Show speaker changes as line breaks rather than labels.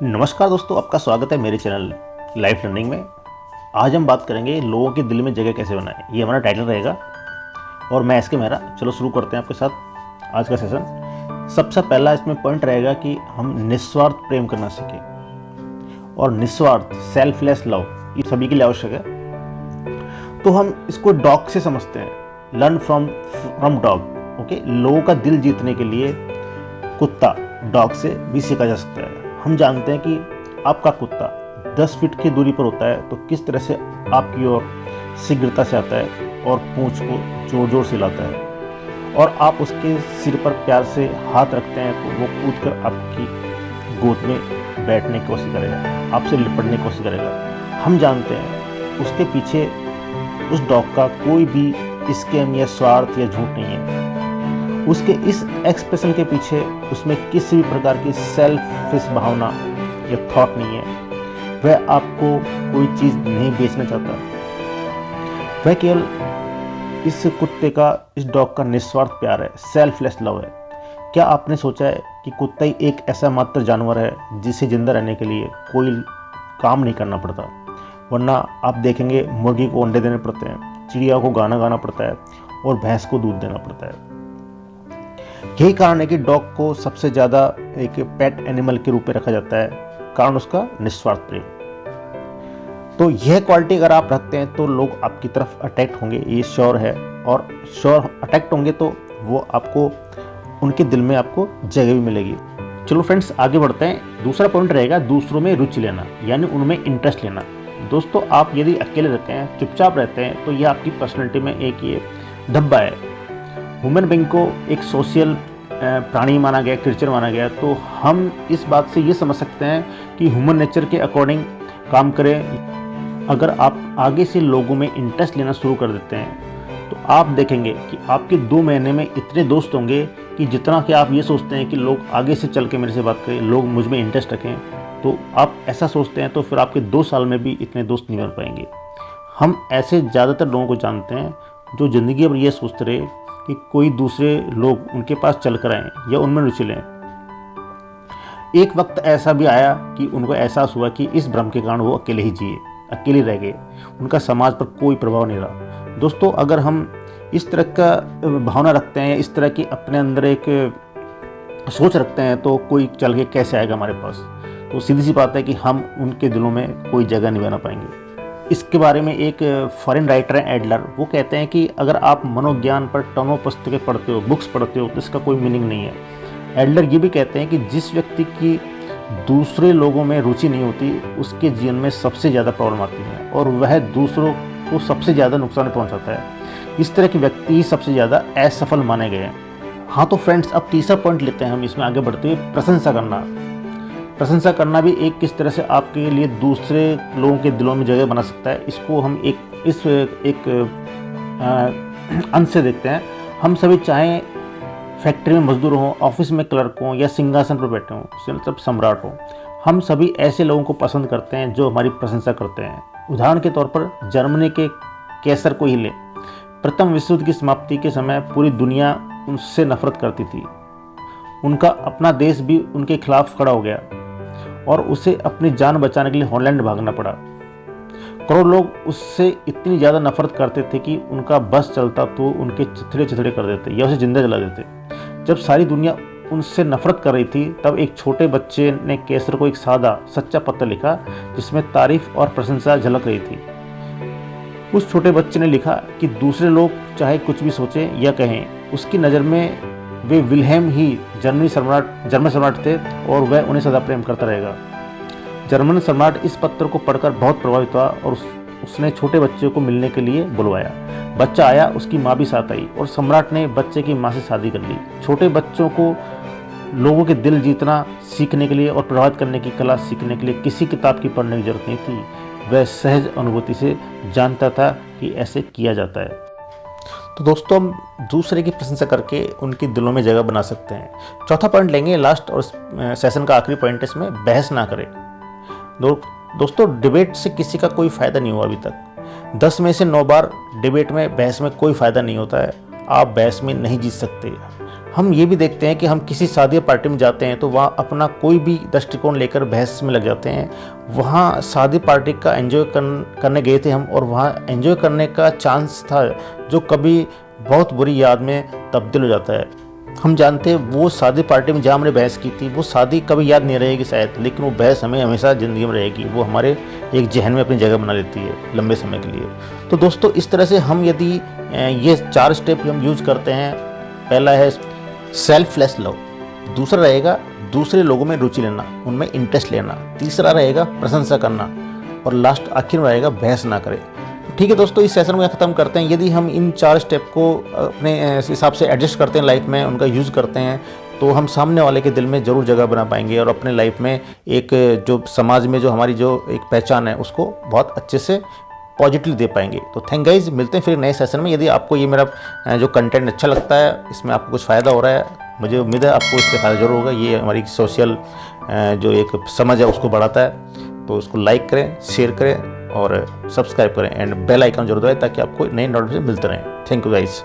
नमस्कार दोस्तों, आपका स्वागत है मेरे चैनल लाइफ लर्निंग में। आज हम बात करेंगे लोगों के दिल में जगह कैसे बनाए, ये हमारा टाइटल रहेगा और मैं एस के मेहरा। चलो शुरू करते हैं आपके साथ आज का सेशन। सबसे पहला इसमें पॉइंट रहेगा कि हम निस्वार्थ प्रेम करना सीखें और निस्वार्थ सेल्फलेस लव ये सभी के लिए आवश्यक है। तो हम इसको डॉग से समझते हैं, लर्न फ्रॉम डॉग। ओके, लोगों का दिल जीतने के लिए कुत्ता डॉग से भी सीखा जा सकता है। हम जानते हैं कि आपका कुत्ता 10 फीट की दूरी पर होता है तो किस तरह से आपकी ओर शीघ्रता से आता है और पूंछ को जोर जोर से हिलाता है, और आप उसके सिर पर प्यार से हाथ रखते हैं तो वो कूदकर आपकी गोद में बैठने की कोशिश करेगा, आपसे लिपटने की कोशिश करेगा। हम जानते हैं उसके पीछे उस डॉग का कोई भी स्कैम या स्वार्थ या झूठ नहीं है। उसके इस एक्सप्रेशन के पीछे उसमें किसी भी प्रकार की सेल्फिश भावना या थॉट नहीं है। वह आपको कोई चीज़ नहीं बेचना चाहता। वह केवल इस कुत्ते का, इस डॉग का निस्वार्थ प्यार है, सेल्फलेस लव है। क्या आपने सोचा है कि कुत्ता ही एक ऐसा मात्र जानवर है जिसे जिंदा रहने के लिए कोई काम नहीं करना पड़ता? वरना आप देखेंगे मुर्गी को अंडे देने पड़ते हैं, चिड़िया को गाना गाना पड़ता है और भैंस को दूध देना पड़ता है। यही कारण है कि डॉग को सबसे ज़्यादा एक पेट एनिमल के रूप में रखा जाता है, कारण उसका निस्वार्थ प्रेम। तो यह क्वालिटी अगर आप रखते हैं तो लोग आपकी तरफ अट्रैक्ट होंगे, ये श्योर है। और श्योर अट्रैक्ट होंगे तो वो आपको, उनके दिल में आपको जगह भी मिलेगी। चलो फ्रेंड्स, आगे बढ़ते हैं। दूसरा पॉइंट रहेगा दूसरों में रुचि लेना, यानी उनमें इंटरेस्ट लेना। दोस्तों, आप यदि अकेले रहते हैं, चुपचाप रहते हैं, तो यह आपकी पर्सनैलिटी में एक ये धब्बा है। ह्यूमन बीइंग को एक सोशल प्राणी माना गया, क्रिएचर माना गया। तो हम इस बात से ये समझ सकते हैं कि ह्यूमन नेचर के अकॉर्डिंग काम करें। अगर आप आगे से लोगों में इंटरेस्ट लेना शुरू कर देते हैं तो आप देखेंगे कि आपके 2 महीने में इतने दोस्त होंगे कि जितना कि आप ये सोचते हैं कि लोग आगे से चल के मेरे से बात करें, लोग मुझ में इंटरेस्ट रखें, तो आप ऐसा सोचते हैं तो फिर आपके 2 साल में भी इतने दोस्त नहीं बन पाएंगे। हम ऐसे ज़्यादातर लोगों को जानते हैं जो ज़िंदगी भर ये सोचते रहे कि कोई दूसरे लोग उनके पास चल कर आएँ या उनमें रुचि लें। एक वक्त ऐसा भी आया कि उनको एहसास हुआ कि इस भ्रम के कारण वो अकेले ही जिए, अकेले रह गए, उनका समाज पर कोई प्रभाव नहीं रहा। दोस्तों, अगर हम इस तरह का भावना रखते हैं, इस तरह की अपने अंदर एक सोच रखते हैं, तो कोई चल के कैसे आएगा हमारे पास? तो सीधी सी बात है कि हम उनके दिलों में कोई जगह नहीं बना पाएंगे। इसके बारे में एक फॉरेन राइटर है एडलर, वो कहते हैं कि अगर आप मनोज्ञान पर टनों पुस्तकें पढ़ते हो, बुक्स पढ़ते हो, तो इसका कोई मीनिंग नहीं है। एडलर ये भी कहते हैं कि जिस व्यक्ति की दूसरे लोगों में रुचि नहीं होती, उसके जीवन में सबसे ज़्यादा प्रॉब्लम आती है और वह दूसरों को सबसे ज़्यादा नुकसान पहुंचाता है। इस तरह के व्यक्ति ही सबसे ज़्यादा असफल माने गए हैं। हाँ, तो फ्रेंड्स, अब तीसरा पॉइंट लेते हैं हम इसमें आगे बढ़ते हुए, प्रशंसा करना। प्रशंसा करना भी एक किस तरह से आपके लिए दूसरे लोगों के दिलों में जगह बना सकता है, इसको हम एक अंश से देखते हैं। हम सभी चाहे फैक्ट्री में मजदूर हों, ऑफिस में क्लर्क हों या सिंहासन पर बैठे हों, मतलब सम्राट हों, हम सभी ऐसे लोगों को पसंद करते हैं जो हमारी प्रशंसा करते हैं। उदाहरण के तौर पर जर्मनी के कैसर को ही लें। प्रथम विश्व युद्ध की समाप्ति के समय पूरी दुनिया उनसे नफरत करती थी। उनका अपना देश भी उनके खिलाफ खड़ा हो गया और उसे अपनी जान बचाने के लिए हॉलैंड भागना पड़ा। करोड़ों लोग उससे इतनी ज़्यादा नफरत करते थे कि उनका बस चलता तो उनके चिथड़े चिथड़े कर देते या उसे जिंदा जला देते। जब सारी दुनिया उनसे नफरत कर रही थी, तब एक छोटे बच्चे ने कैसर को एक सादा सच्चा पत्र लिखा जिसमें तारीफ और प्रशंसा झलक रही थी। उस छोटे बच्चे ने लिखा कि दूसरे लोग चाहे कुछ भी सोचें या कहें, उसकी नज़र में वे विल्हेम ही जर्मन सम्राट थे और वह उन्हें सदा प्रेम करता रहेगा। जर्मन सम्राट इस पत्र को पढ़कर बहुत प्रभावित हुआ और उसने छोटे बच्चे को मिलने के लिए बुलवाया। बच्चा आया, उसकी माँ भी साथ आई और सम्राट ने बच्चे की माँ से शादी कर ली। छोटे बच्चों को लोगों के दिल जीतना सीखने के लिए और प्रभावित करने की कला सीखने के लिए किसी किताब की पढ़ने की जरूरत नहीं थी। वह सहज अनुभूति से जानता था कि ऐसे किया जाता है। तो दोस्तों, हम दूसरे की प्रशंसा करके उनके दिलों में जगह बना सकते हैं। चौथा पॉइंट लेंगे, लास्ट और सेशन का आखिरी पॉइंट है इसमें, बहस ना करें। दोस्तों, डिबेट से किसी का कोई फ़ायदा नहीं हुआ अभी तक। 10 में से 9 बार डिबेट में, बहस में कोई फ़ायदा नहीं होता है। आप बहस में नहीं जीत सकते। हम ये भी देखते हैं कि हम किसी शादी पार्टी में जाते हैं तो वहाँ अपना कोई भी दृष्टिकोण लेकर बहस में लग जाते हैं। वहाँ शादी पार्टी का एंजॉय करने गए थे हम, और वहाँ एंजॉय करने का चांस था जो कभी बहुत बुरी याद में तब्दील हो जाता है। हम जानते हैं वो शादी पार्टी में जहाँ हमने बहस की थी वो शादी कभी याद नहीं रहेगी शायद, लेकिन वो बहस हमें हमेशा ज़िंदगी में रहेगी। वो हमारे एक जहन में अपनी जगह बना लेती है लंबे समय के लिए। तो दोस्तों इस तरह से हम यदि ये 4 स्टेप हम यूज़ करते हैं, पहला है सेल्फलेस लव, दूसरा रहेगा दूसरे लोगों में रुचि लेना, उनमें इंटरेस्ट लेना, तीसरा रहेगा प्रशंसा करना, और लास्ट आखिर में रहेगा बहस ना करें। ठीक है दोस्तों, इस सेशन में ख़त्म करते हैं। यदि हम इन 4 स्टेप को अपने हिसाब से एडजस्ट करते हैं लाइफ में, उनका यूज़ करते हैं, तो हम सामने वाले के दिल में ज़रूर जगह बना पाएंगे और अपने लाइफ में एक जो समाज में जो हमारी जो एक पहचान है उसको बहुत अच्छे से पॉजिटिव दे पाएंगे। तो थैंक गाइज, मिलते हैं फिर नए सेशन में। यदि आपको ये मेरा जो कंटेंट अच्छा लगता है, इसमें आपको कुछ फ़ायदा हो रहा है, मुझे उम्मीद है आपको इससे फ़ायदा जरूर होगा। ये हमारी सोशल जो एक समझ है उसको बढ़ाता है। तो उसको लाइक करें, शेयर करें और सब्सक्राइब करें एंड बेल आइकन जरूर दबाएं ताकि आपको नए नोटिफिकेशन मिलते रहें। Thank you guys.